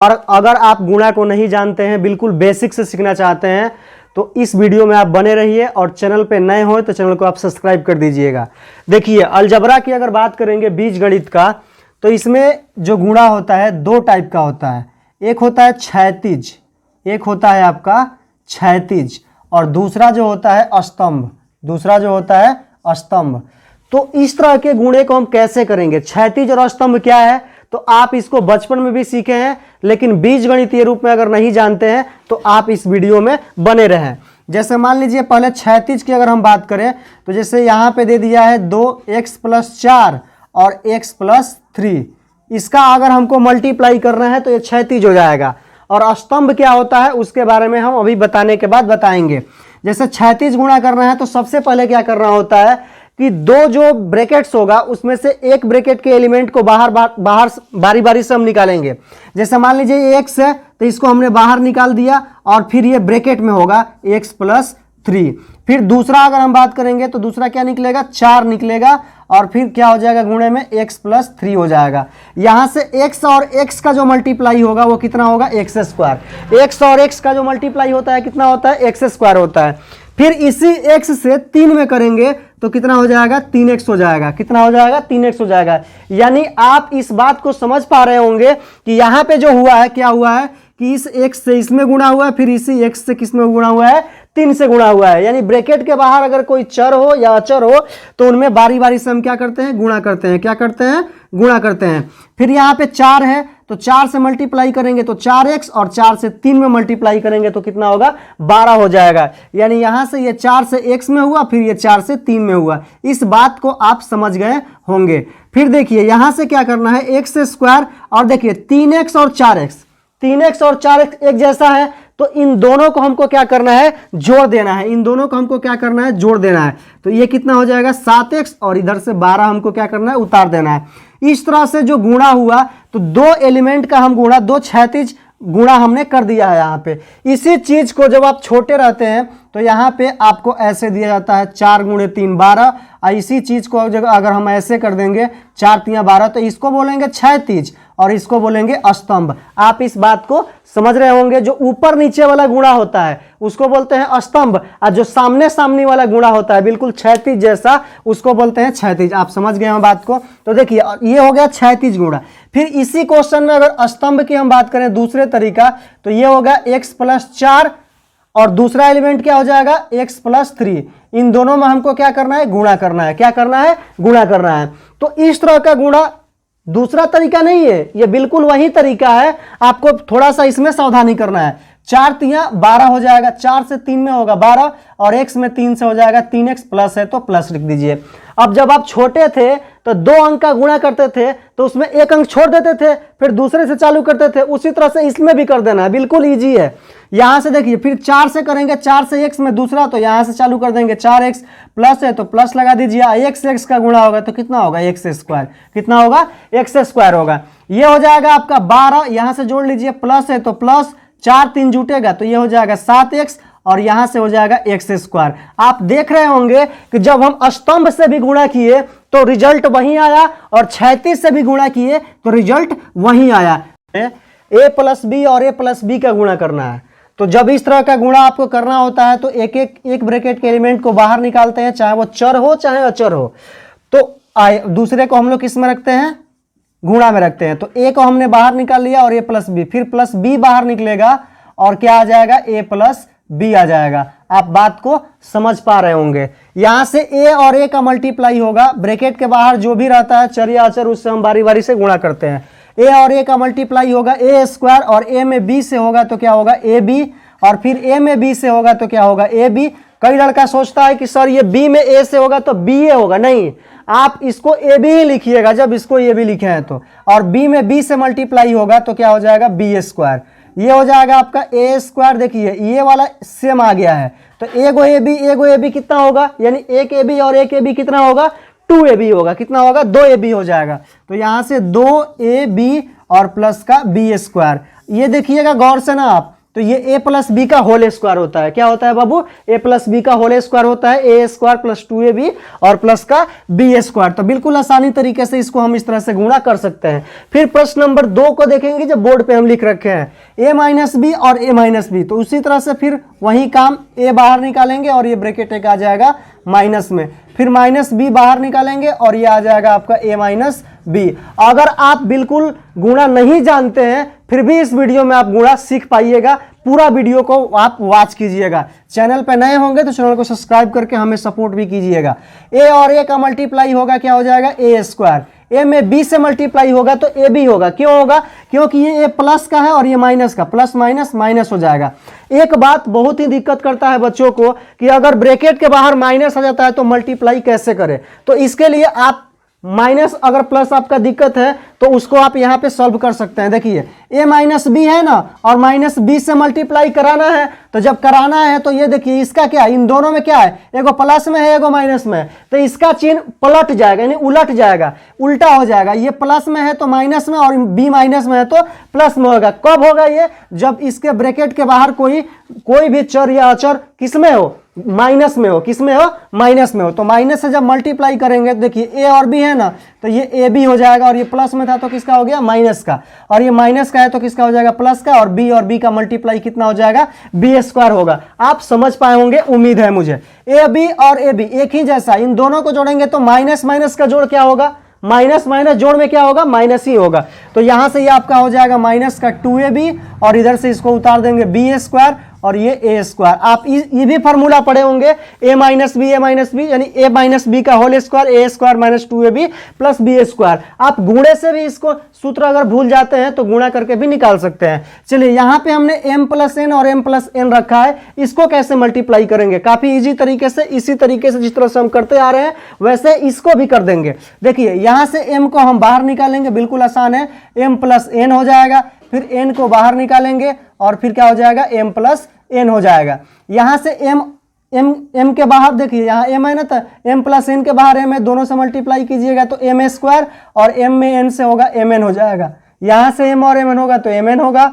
और अगर आप गुणा को नहीं जानते हैं, बिल्कुल बेसिक से सीखना चाहते हैं, तो इस वीडियो में आप बने रहिए और चैनल पे नए हो तो चैनल को आप सब्सक्राइब कर दीजिएगा। देखिए, अलजबरा की अगर बात करेंगे बीजगणित का, तो इसमें जो गुणा होता है दो टाइप का होता है। एक होता है क्षैतिज, एक होता है आपका क्षैतिज, और दूसरा जो होता है अस्तंभ, दूसरा जो होता है अस्तंभ। तो इस तरह के गुणे को हम कैसे करेंगे? क्षैतिज और अस्तंभ क्या है, तो आप इसको बचपन में भी सीखे हैं, लेकिन बीजगणितीय रूप में अगर नहीं जानते हैं तो आप इस वीडियो में बने रहें। जैसे मान लीजिए पहले क्षैतिज की अगर हम बात करें, तो जैसे यहाँ पे दे दिया है 2x + 4 और x + 3, इसका अगर हमको मल्टीप्लाई करना है तो ये क्षैतिज हो जाएगा। और अस्तंभ क्या होता है उसके बारे में हम अभी बताने के बाद बताएंगे। जैसे क्षैतिज गुणा करना है तो सबसे पहले क्या करना होता है कि दो जो ब्रैकेट्स होगा उसमें से एक ब्रैकेट के एलिमेंट को बाहर बारी बारी से हम निकालेंगे। जैसे मान लीजिए x है तो इसको हमने बाहर निकाल दिया और फिर ये ब्रैकेट में होगा x + 3। फिर दूसरा अगर हम बात करेंगे तो दूसरा क्या निकलेगा, 4 निकलेगा, और फिर क्या हो जाएगा गुणे में x + 3 हो जाएगा। यहां से x और x का जो मल्टीप्लाई होगा वो कितना होगा, x²। x और x का जो मल्टीप्लाई होता है कितना होता है, x² होता है। फिर इसी x से 3 में करेंगे तो कितना हो जाएगा, 3x हो जाएगा। कितना हो जाएगा, 3x हो जाएगा। यानी आप इस बात को समझ पा रहे होंगे कि यहाँ पे जो हुआ है, क्या हुआ है कि इस x से इसमें गुणा हुआ है, फिर इसी x से किसमें गुणा हुआ है, 3 से गुणा हुआ है। यानी ब्रैकेट के बाहर अगर कोई चर हो या अचर हो तो उनमें बारी बारी से हम क्या करते हैं, गुणा करते हैं। क्या करते हैं, गुणा करते हैं। फिर यहाँ पे 4 है तो 4 से मल्टीप्लाई करेंगे तो 4x, और 4 से 3 में मल्टीप्लाई करेंगे तो कितना होगा, 12 हो जाएगा। यानी यहाँ से ये 4 से x में हुआ, फिर ये 4 से 3 में हुआ। इस बात को आप समझ गए होंगे। फिर देखिए यहाँ से क्या करना है, x², और देखिए 3x और 4x, 3x और 4x एक जैसा है, तो इन दोनों को हमको क्या करना है, जोड़ देना है। इन दोनों को हमको क्या करना है, जोड़ देना है। तो ये कितना हो जाएगा, 7x, और इधर से 12 हमको क्या करना है, उतार देना है। इस तरह से जो गुणा हुआ तो दो एलिमेंट का हम गुणा, दो क्षैतिज गुणा हमने कर दिया है। यहाँ पे इसी चीज को जब आप छोटे रहते हैं तो यहाँ पे आपको ऐसे दिया जाता है 4 × 3 = 12। इसी चीज को अगर हम ऐसे कर देंगे 4 × 3 = 12, तो इसको बोलेंगे क्षैतिज और इसको बोलेंगे अस्तंभ। आप इस बात को समझ रहे होंगे। जो ऊपर नीचे वाला गुणा होता है उसको बोलते हैं अस्तंभ, और जो सामने सामने वाला गुणा होता है बिल्कुल क्षैतिज जैसा, उसको बोलते हैं क्षैतिज। आप समझ गए हैं बात को। तो देखिए ये हो गया क्षैतिज गुणा। फिर इसी क्वेश्चन में अगर अस्तंभ की हम बात करें दूसरे तरीका, तो ये होगा x + 4, और दूसरा एलिमेंट क्या हो जाएगा, x + 3। इन दोनों में हमको क्या करना है, गुणा करना है। क्या करना है, गुणा करना है। तो इस तरह का गुणा दूसरा तरीका नहीं है, ये बिल्कुल वही तरीका है। आपको थोड़ा सा इसमें सावधानी करना है। 4 × 3 = 12 हो जाएगा, 4 से 3 में होगा 12, और x में 3 से हो जाएगा 3x, प्लस है तो प्लस लिख दीजिए। अब जब आप छोटे थे तो 2 अंक का गुणा करते थे तो उसमें 1 अंक छोड़ देते थे, फिर दूसरे से चालू करते थे। उसी तरह से इसमें भी कर देना है, बिल्कुल ईजी है। यहां से देखिए फिर 4 से करेंगे, 4 से x में दूसरा, तो यहां से चालू कर देंगे 4x, प्लस है तो प्लस लगा दीजिए। x x का गुणा होगा तो कितना होगा, x²। कितना होगा, x² होगा। ये हो जाएगा आपका 12, यहां से जोड़ लीजिए, प्लस है तो प्लस, 4 3 जुटेगा तो ये हो जाएगा 7x, और यहां से हो जाएगा x²। आप देख रहे होंगे कि जब हम अस्तंभ से भी गुणा किए तो रिजल्ट वही आया, और क्षैतिज से भी गुणा किए तो रिजल्ट वही आया। a + b और a + b का गुणा करना है। तो जब इस तरह का गुणा आपको करना होता है तो एक ब्रैकेट के एलिमेंट को बाहर निकालते हैं, चाहे वो चर हो चाहे अचर हो। तो दूसरे को हम लोग किस में रखते हैं, गुणा में रखते हैं। तो a को हमने बाहर निकाल लिया और a + b, फिर +b बाहर निकलेगा और क्या आ जाएगा, a + b आ जाएगा। आप बात को समझ पा रहे होंगे। यहां से a और a का मल्टीप्लाई होगा, ब्रैकेट के बाहर जो भी रहता है चर या अचर, उससे हम बारी बारी से गुणा करते हैं। a और a का मल्टीप्लाई होगा a², और a में b से होगा तो क्या होगा, ab, और फिर a में b से होगा तो क्या होगा, ab। कई लड़का सोचता है कि सर ये b में a से होगा तो ba होगा। नहीं, आप इसको ab ही लिखिएगा जब इसको ab लिखे हैं तो, और b में b से मल्टीप्लाई होगा तो क्या हो जाएगा, ba²। ये हो जाएगा आपका a²। देखिए ये वाला सेम आ गया है, तो एगो ab कितना होगा, यानी एक ab और एक ab कितना होगा, 2ab होगा। कितना होगा, 2ab हो जाएगा। तो यहां से 2ab और प्लस का b²। ये देखिएगा गौर से ना आप, तो ये a प्लस बी का होल स्क्वायर होता है। क्या होता है बाबू? a प्लस बी का होल स्क्वायर होता है, ए स्क्वायर प्लस 2ab और प्लस का बी स्क्वायर। तो बिल्कुल आसानी तरीके से इसको हम इस तरह से गुणा कर सकते हैं। फिर प्रश्न नंबर 2 को देखेंगे जो बोर्ड पे हम लिख रखे हैं, a माइनस बी और a माइनस बी। तो उसी तरह से फिर वही काम, a बाहर निकालेंगे और ये ब्रैकेट एक आ जाएगा माइनस में, फिर माइनस बी बाहर निकालेंगे और ये आ जाएगा आपका a माइनस बी। अगर आप बिल्कुल गुणा नहीं जानते हैं फिर भी इस वीडियो में आप गुणा सीख पाइएगा। पूरा वीडियो को आप वॉच कीजिएगा। चैनल पे नए होंगे तो चैनल को सब्सक्राइब करके हमें सपोर्ट भी कीजिएगा। a और a का मल्टीप्लाई होगा, क्या हो जाएगा? a square. a में b से मल्टीप्लाई होगा तो a b होगा। क्यों होगा? क्योंकि ये a प्लस का है और ये माइनस का, प्लस माइनस माइनस हो जाएगा। एक बात बहुत ही दिक्कत करता है बच्चों को कि अगर ब्रैकेट के बाहर माइनस आ जाता है तो मल्टीप्लाई कैसे करें। तो इसके लिए आप माइनस अगर प्लस आपका दिक्कत है तो उसको आप यहाँ पे सॉल्व कर सकते हैं। देखिए a माइनस बी है ना, और माइनस बी से मल्टीप्लाई कराना है। तो जब कराना है तो ये देखिए इसका क्या है, इन दोनों में क्या है, एगो प्लस में है एगो माइनस में है। तो इसका चिन्ह पलट जाएगा, यानी उलट जाएगा, उल्टा हो जाएगा। ये प्लस में है तो माइनस में और बी माइनस में है तो प्लस में होगा। कब होगा ये? जब इसके ब्रैकेट के बाहर कोई भी चर या अचर किस में हो, माइनस में हो। किस में हो? माइनस में हो। तो माइनस से जब मल्टीप्लाई करेंगे देखिए a और b है ना, तो ये a b हो जाएगा, और ये प्लस में था तो किसका हो गया? माइनस का। और ये माइनस का है तो किसका हो जाएगा? प्लस का। और b का मल्टीप्लाई कितना हो जाएगा? b स्क्वायर होगा। आप समझ पाए होंगे, उम्मीद है मुझे। a b और a b एक ही जैसा, इन दोनों को जोड़ेंगे तो माइनस माइनस का जोड़ क्या होगा? माइनस माइनस जोड़ में क्या होगा? माइनस ही होगा। तो यहां से ये आपका हो जाएगा माइनस का 2ab, और इधर से इसको उतार देंगे b स्क्वायर और ये a स्क्वायर। आप ये भी फॉर्मूला पढ़े होंगे, a माइनस बी यानी a माइनस बी का whole square, a square minus 2ab plus b square. आप गुणे से भी इसको सूत्र अगर भूल जाते हैं तो गुणा करके भी निकाल सकते हैं। चलिए यहाँ पे हमने m प्लस n और m प्लस n रखा है, इसको कैसे मल्टीप्लाई करेंगे? काफी इजी तरीके से, इसी तरीके से जिस तरह से हम करते आ रहे हैं वैसे इसको भी कर देंगे। देखिए यहाँ से m को हम बाहर निकालेंगे, बिल्कुल आसान है, m प्लस n हो जाएगा। फिर n को बाहर निकालेंगे और फिर क्या हो जाएगा? m प्लस n हो जाएगा। यहाँ से m के बाहर देखिए यहाँ m है ना, तो m प्लस n के बाहर m है, दोनों से मल्टीप्लाई कीजिएगा तो m स्क्वायर, और m में n से होगा mn हो जाएगा। यहाँ से m और mn होगा तो mn होगा,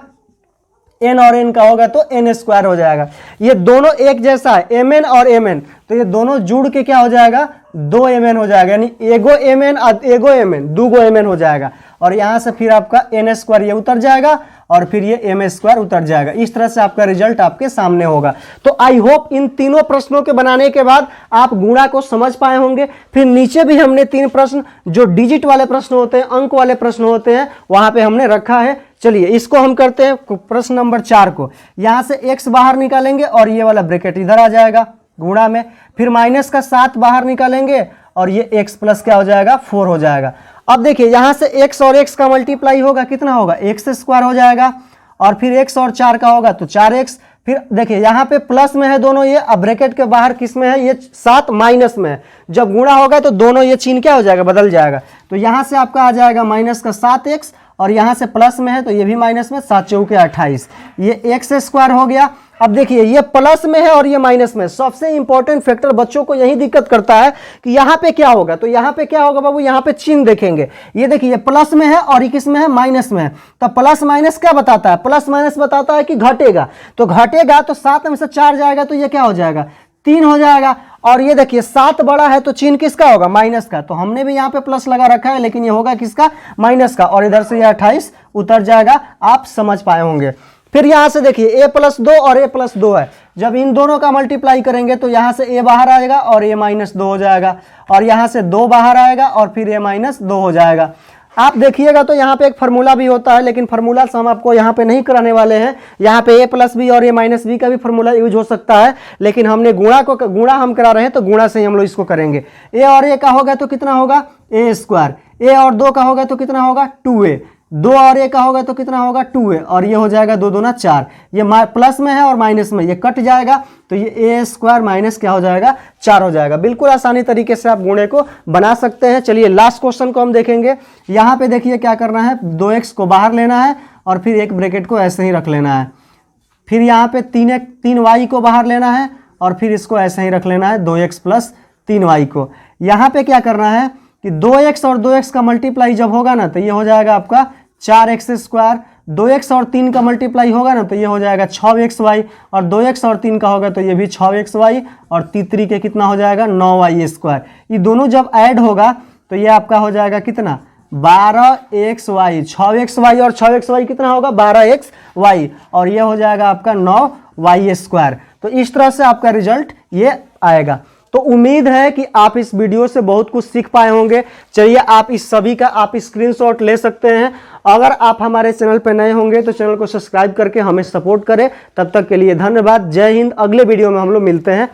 n और n का होगा तो n स्क्वायर हो जाएगा। ये दोनों एक जैसा है, mn और mn, तो ये दोनों जुड़ के क्या हो जाएगा? 2mn हो जाएगा, यानी एगो mn और एगो mn, दूगो mn हो जाएगा। और यहाँ से फिर आपका n स्क्वायर ये उतर जाएगा और फिर ये m स्क्वायर उतर जाएगा। इस तरह से आपका रिजल्ट आपके सामने होगा। तो आई होप इन तीनों प्रश्नों के बनाने के बाद आप गुणा को समझ पाए होंगे। फिर नीचे भी हमने 3 प्रश्न जो डिजिट वाले प्रश्न होते हैं, अंक वाले प्रश्न होते हैं, वहां पे हमने रखा है। चलिए इसको हम करते हैं प्रश्न नंबर 4 को। यहाँ से x बाहर निकालेंगे और ये वाला ब्रैकेट इधर आ जाएगा गुणा में, फिर माइनस का 7 बाहर निकालेंगे और ये x प्लस क्या हो जाएगा? 4 हो जाएगा। अब देखिए यहाँ से x और x का मल्टीप्लाई होगा, कितना होगा? x स्क्वायर हो जाएगा, और फिर x और 4 का होगा तो 4x। फिर देखिए यहाँ पे प्लस में है दोनों ये, अब ब्रैकेट के बाहर किस में है? ये 7 माइनस में है। जब गुणा होगा तो दोनों ये चिन्ह क्या हो जाएगा? बदल जाएगा। तो यहाँ से आपका आ जाएगा माइनस का 7x, और यहाँ से प्लस में है तो ये भी माइनस में, 7 चौके 28, ये x स्क्वायर हो गया। अब देखिए ये प्लस में है और ये माइनस में। सबसे इंपॉर्टेंट फैक्टर बच्चों को यही दिक्कत करता है कि यहाँ पे क्या होगा। तो यहाँ पे क्या होगा बाबू? यहाँ पे चिन्ह देखेंगे, ये देखिए ये प्लस में है और ये किस में है? माइनस में है। तो प्लस माइनस क्या बताता है? प्लस माइनस बताता है कि घटेगा। तो घटेगा तो 7 में से 4 जाएगा तो ये क्या हो जाएगा? 3 हो जाएगा। और ये देखिए 7 बड़ा है तो चिन्ह किसका होगा? माइनस का। तो हमने भी यहाँ पे प्लस लगा रखा है, लेकिन ये होगा किसका? माइनस का। और इधर से ये 28 उतर जाएगा। आप समझ पाए होंगे। फिर यहाँ से देखिए a प्लस 2 और a प्लस 2 है, जब इन दोनों का मल्टीप्लाई करेंगे तो यहाँ से a बाहर आएगा और a माइनस 2 हो जाएगा, और यहाँ से 2 बाहर आएगा और फिर a माइनस 2 हो जाएगा। आप देखिएगा तो यहाँ पे एक फार्मूला भी होता है, लेकिन फार्मूला से हम आपको यहाँ पे नहीं कराने वाले हैं। यहाँ पे a प्लस बी और a माइनस बी का भी फार्मूला यूज हो सकता है, लेकिन हमने गुणा हम करा रहे हैं तो गुणा से ही हम लोग इसको करेंगे। a और a का होगा तो कितना होगा? a square. a और 2 का होगा तो कितना होगा? 2a। 2 और a का होगा तो कितना होगा? 2a, और ये हो जाएगा 2 दूना 4। ये प्लस में है और माइनस में, ये कट जाएगा तो ये a स्क्वायर माइनस क्या हो जाएगा? 4 हो जाएगा। बिल्कुल आसानी तरीके से आप गुणे को बना सकते हैं। चलिए लास्ट क्वेश्चन को हम देखेंगे। यहाँ पे देखिए क्या करना है, 2x को बाहर लेना है और फिर एक ब्रैकेट को ऐसे ही रख लेना है। फिर यहाँ पे 3y को बाहर लेना है और फिर इसको ऐसे ही रख लेना है, 2x प्लस 3y को। यहाँ पे क्या करना है कि 2x और 2x का मल्टीप्लाई जब होगा ना तो ये हो जाएगा आपका 4x स्क्वायर, 2x और 3 का मल्टीप्लाई होगा ना तो ये हो जाएगा 6xy, और 2x और 3 का होगा तो ये भी 6xy, और तीसरी के कितना हो जाएगा 9y²। ये दोनों जब ऐड होगा तो ये आपका हो जाएगा कितना 12xy, 6xy और 6xy कितना होगा 12xy, और ये हो जाएगा आपका 9y²। तो इस तरह से आपका रिजल्ट ये आएगा। तो उम्मीद है कि आप इस वीडियो से बहुत कुछ सीख पाए होंगे। चलिए आप इस सभी का आप स्क्रीनशॉट ले सकते हैं। अगर आप हमारे चैनल पर नए होंगे तो चैनल को सब्सक्राइब करके हमें सपोर्ट करें। तब तक के लिए धन्यवाद। जय हिंद। अगले वीडियो में हम लोग मिलते हैं।